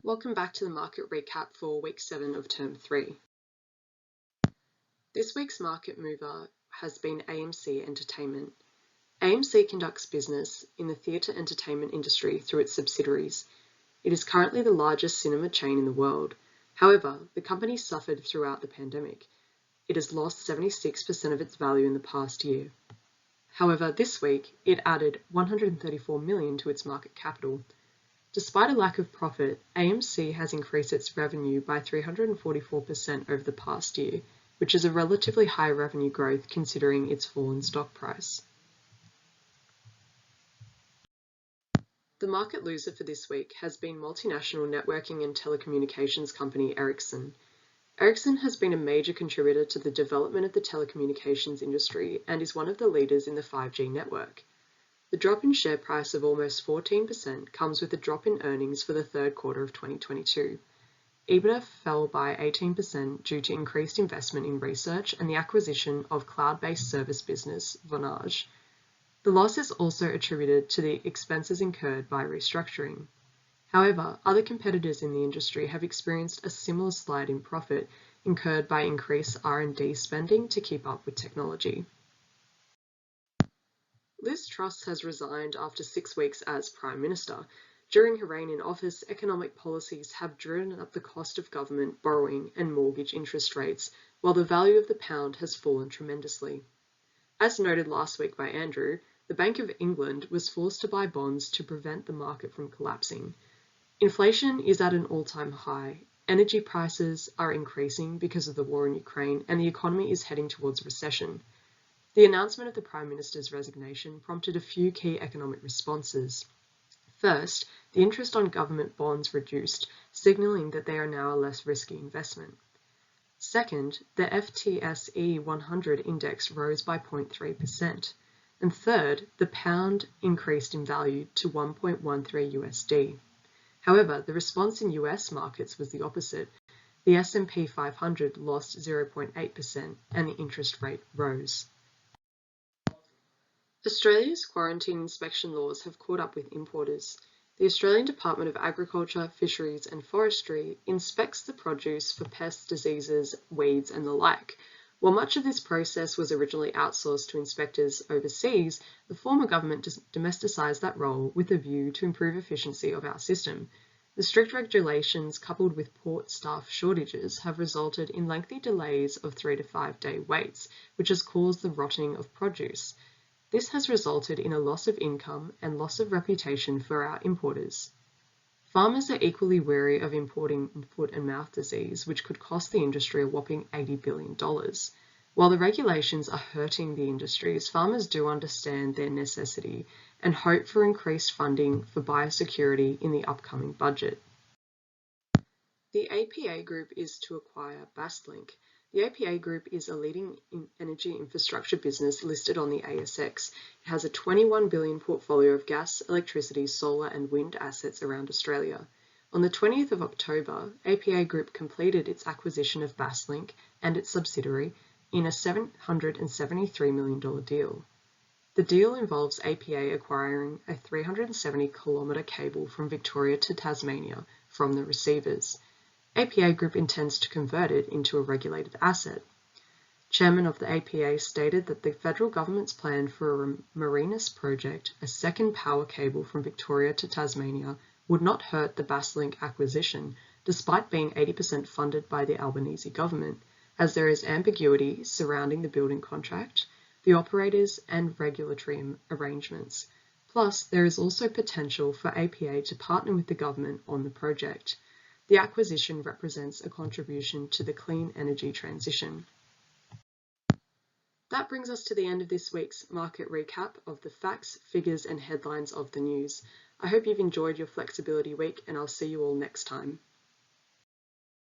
Welcome back to the market recap for week 7 of term 3. This week's market mover has been AMC Entertainment. AMC conducts business in the theatre entertainment industry through its subsidiaries. It is currently the largest cinema chain in the world. However, the company suffered throughout the pandemic. It has lost 76% of its value in the past year. However, this week, it added $134 million to its market capital. Despite a lack of profit, AMC has increased its revenue by 344% over the past year, which is a relatively high revenue growth considering its fallen stock price. The market loser for this week has been multinational networking and telecommunications company Ericsson. Ericsson has been a major contributor to the development of the telecommunications industry and is one of the leaders in the 5G network. The drop in share price of almost 14% comes with a drop in earnings for the third quarter of 2022. EBITDA fell by 18% due to increased investment in research and the acquisition of cloud-based service business Vonage. The loss is also attributed to the expenses incurred by restructuring. However, other competitors in the industry have experienced a similar slide in profit incurred by increased R&D spending to keep up with technology. Liz Truss has resigned after 6 weeks as Prime Minister. During her reign in office, economic policies have driven up the cost of government borrowing and mortgage interest rates, while the value of the pound has fallen tremendously. As noted last week by Andrew, the Bank of England was forced to buy bonds to prevent the market from collapsing. Inflation is at an all-time high. Energy prices are increasing because of the war in Ukraine, and the economy is heading towards recession. The announcement of the Prime Minister's resignation prompted a few key economic responses. First, the interest on government bonds reduced, signalling that they are now a less risky investment. Second, the FTSE 100 index rose by 0.3%. And third, the pound increased in value to 1.13 USD. However, the response in US markets was the opposite. The S&P 500 lost 0.8% and the interest rate rose. Australia's quarantine inspection laws have caught up with importers. The Australian Department of Agriculture, Fisheries and Forestry inspects the produce for pests, diseases, weeds and the like. While much of this process was originally outsourced to inspectors overseas, the former government domesticised that role with a view to improve efficiency of our system. The strict regulations coupled with port staff shortages have resulted in lengthy delays of 3 to 5 day waits, which has caused the rotting of produce. This has resulted in a loss of income and loss of reputation for our importers. Farmers are equally wary of importing foot and mouth disease, which could cost the industry a whopping $80 billion. While the regulations are hurting the industries, farmers do understand their necessity and hope for increased funding for biosecurity in the upcoming budget. The APA Group is to acquire Basslink. The APA Group is a leading energy infrastructure business listed on the ASX. It has a $21 billion portfolio of gas, electricity, solar and wind assets around Australia. On the 20th of October, APA Group completed its acquisition of Basslink and its subsidiary in a $773 million deal. The deal involves APA acquiring a 370-kilometre cable from Victoria to Tasmania from the receivers. APA Group intends to convert it into a regulated asset. Chairman of the APA stated that the federal government's plan for a Marinus project, a second power cable from Victoria to Tasmania, would not hurt the Basslink acquisition, despite being 80% funded by the Albanese government, as there is ambiguity surrounding the building contract, the operators and regulatory arrangements. Plus, there is also potential for APA to partner with the government on the project. The acquisition represents a contribution to the clean energy transition. That brings us to the end of this week's market recap of the facts, figures and headlines of the news. I hope you've enjoyed your flexibility week and I'll see you all next time.